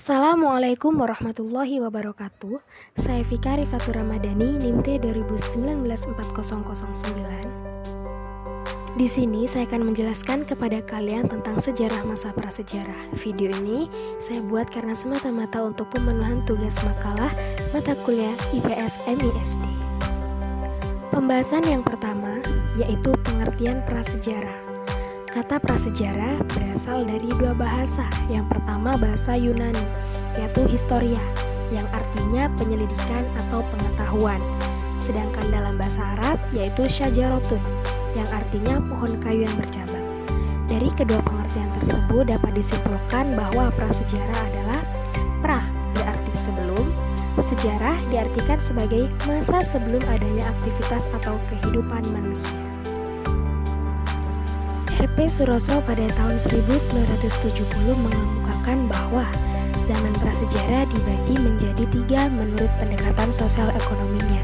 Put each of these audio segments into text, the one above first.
Assalamualaikum warahmatullahi wabarakatuh. Saya Fika Rifatur Ramadhani, NIMT 2019-40009. Di sini saya akan menjelaskan kepada kalian tentang sejarah masa prasejarah. Video ini saya buat karena semata-mata untuk pemenuhan tugas makalah mata kuliah IPS MISD. Pembahasan yang pertama yaitu pengertian prasejarah. Kata prasejarah berasal dari dua bahasa. Yang pertama bahasa Yunani, yaitu historia, yang artinya penyelidikan atau pengetahuan. Sedangkan dalam bahasa Arab yaitu syajarotun, yang artinya pohon kayu yang bercabang. Dari kedua pengertian tersebut dapat disimpulkan bahwa prasejarah adalah pra berarti sebelum, sejarah diartikan sebagai masa sebelum adanya aktivitas atau kehidupan manusia. R.P. Suroso pada tahun 1970 mengemukakan bahwa zaman prasejarah dibagi menjadi 3 menurut pendekatan sosial ekonominya.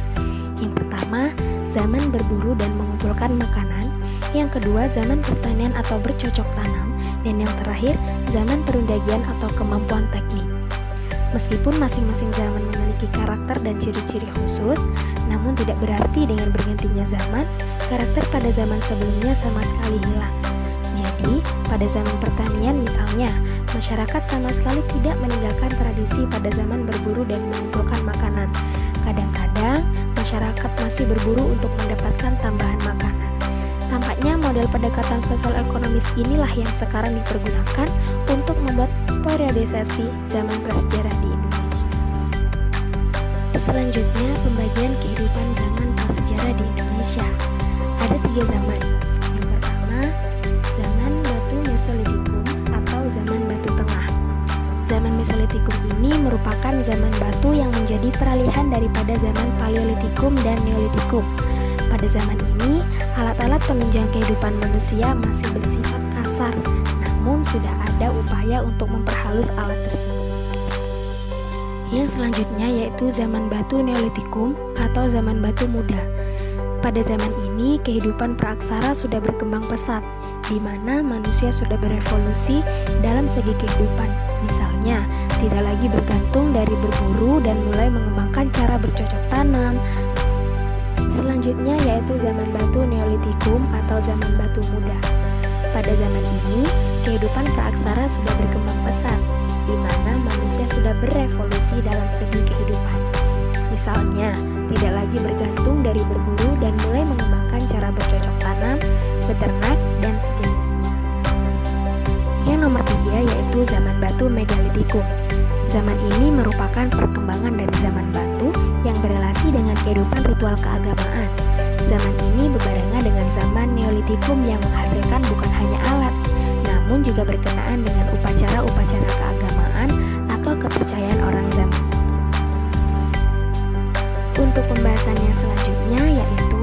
Yang pertama, zaman berburu dan mengumpulkan makanan. Yang kedua, zaman pertanian atau bercocok tanam. Dan yang terakhir, zaman perundagian atau kemampuan teknik. Meskipun masing-masing zaman memiliki karakter dan ciri-ciri khusus, namun tidak berarti dengan bergantinya zaman, karakter pada zaman sebelumnya sama sekali hilang. Jadi, pada zaman pertanian misalnya, masyarakat sama sekali tidak meninggalkan tradisi pada zaman berburu dan mengumpulkan makanan. Kadang-kadang, masyarakat masih berburu untuk mendapatkan tambahan makanan. Tampaknya model pendekatan sosial ekonomis inilah yang sekarang dipergunakan untuk membuat periodisasi zaman prasejarah di Indonesia. Selanjutnya, pembagian kehidupan zaman prasejarah di Indonesia. Ada 3 zaman. Yang pertama, zaman batu Mesolitikum atau zaman batu tengah. Zaman Mesolitikum ini merupakan zaman batu yang menjadi peralihan daripada zaman Paleolitikum dan Neolitikum. Pada zaman ini, alat-alat penunjang kehidupan manusia masih bersifat kasar, namun sudah ada upaya untuk memperhalus alat tersebut. Yang selanjutnya yaitu zaman batu Neolitikum atau zaman batu muda. Pada zaman ini, kehidupan praaksara sudah berkembang pesat, di mana manusia sudah berevolusi dalam segi kehidupan. Misalnya, tidak lagi bergantung dari berburu dan mulai mengembangkan cara bercocok tanam. Selanjutnya yaitu zaman batu Neolitikum atau zaman batu muda. Pada zaman ini, kehidupan praaksara sudah berkembang pesat, di mana manusia sudah berevolusi dalam segi kehidupan. Misalnya, tidak lagi bergantung dari berburu dan mulai mengembangkan cara bercocok tanam, beternak, dan sejenisnya. Yang nomor 3 yaitu zaman batu Megalitikum. Zaman ini merupakan perkembangan dari zaman batu yang berelasi dengan kehidupan ritual keagamaan. Zaman ini berbarengan dengan zaman Neolitikum yang menghasilkan bukan hanya alat, namun juga berkenaan dengan upacara-upacara keagamaan atau kepercayaan orang zaman. Untuk pembahasan yang selanjutnya yaitu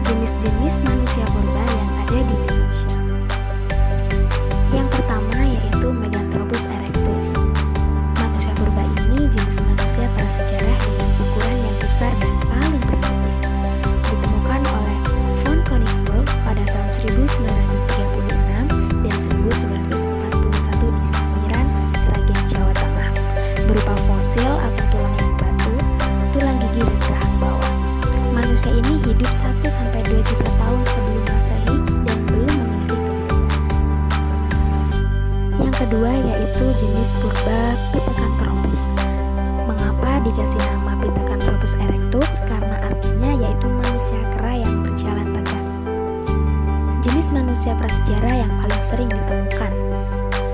jenis-jenis manusia purba yang ada di Indonesia. Yang pertama yaitu Meganthropus erectus. Manusia purba ini jenis manusia prasejarah dengan ukuran yang besar dan paling primitif. Ditemukan oleh von Königswald pada tahun 1936 dan 1941 di Sangiran, Sragen, Jawa Tengah, berupa fosil atau tulang yang batu, tulang gigi dan rahang bawah. Manusia ini hidup 1-2 juta tahun sebelum Masehi dan belum memiliki kebudayaan. Yang kedua yaitu jenis purba Pithecanthropus. Mengapa dikasih nama Pithecanthropus erectus? Karena artinya yaitu manusia kera yang berjalan tegak. Jenis manusia prasejarah yang paling sering ditemukan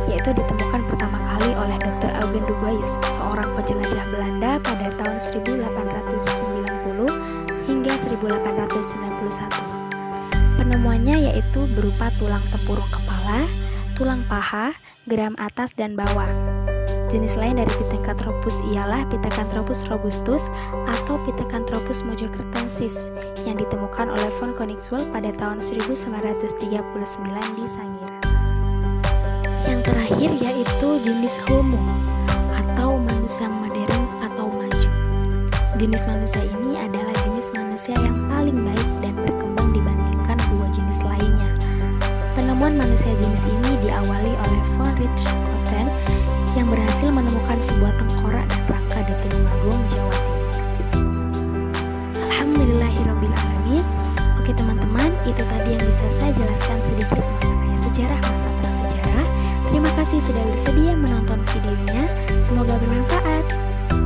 yaitu ditemukan pertama kali oleh Dr. Eugen de Bois, seorang penjelajah Belanda pada tahun 1890 hingga 1891. Penemuannya yaitu berupa tulang tempurung kepala, tulang paha, geram atas dan bawah. Jenis lain dari Pithecanthropus ialah Pithecanthropus robustus atau Pithecanthropus mojokertensis yang ditemukan oleh von Königswald pada tahun 1939 di Sangiran. Yang terakhir yaitu jenis Homo atau manusia modern atau maju. Jenis manusia ini adalah jenis manusia yang paling baik dan berkembang dibandingkan 2 jenis lainnya. Penemuan Penemuan manusia jenis ini diawali oleh von Richthofen yang berhasil menemukan sebuah tengkorak dan rangka di Tulungagung, Jawa Timur. Alhamdulillahirrabbilalamin. Oke teman-teman, itu tadi yang bisa saya jelaskan sedikit mengenai sejarah masa prasejarah. Terima kasih sudah bersedia menonton videonya. Semoga bermanfaat.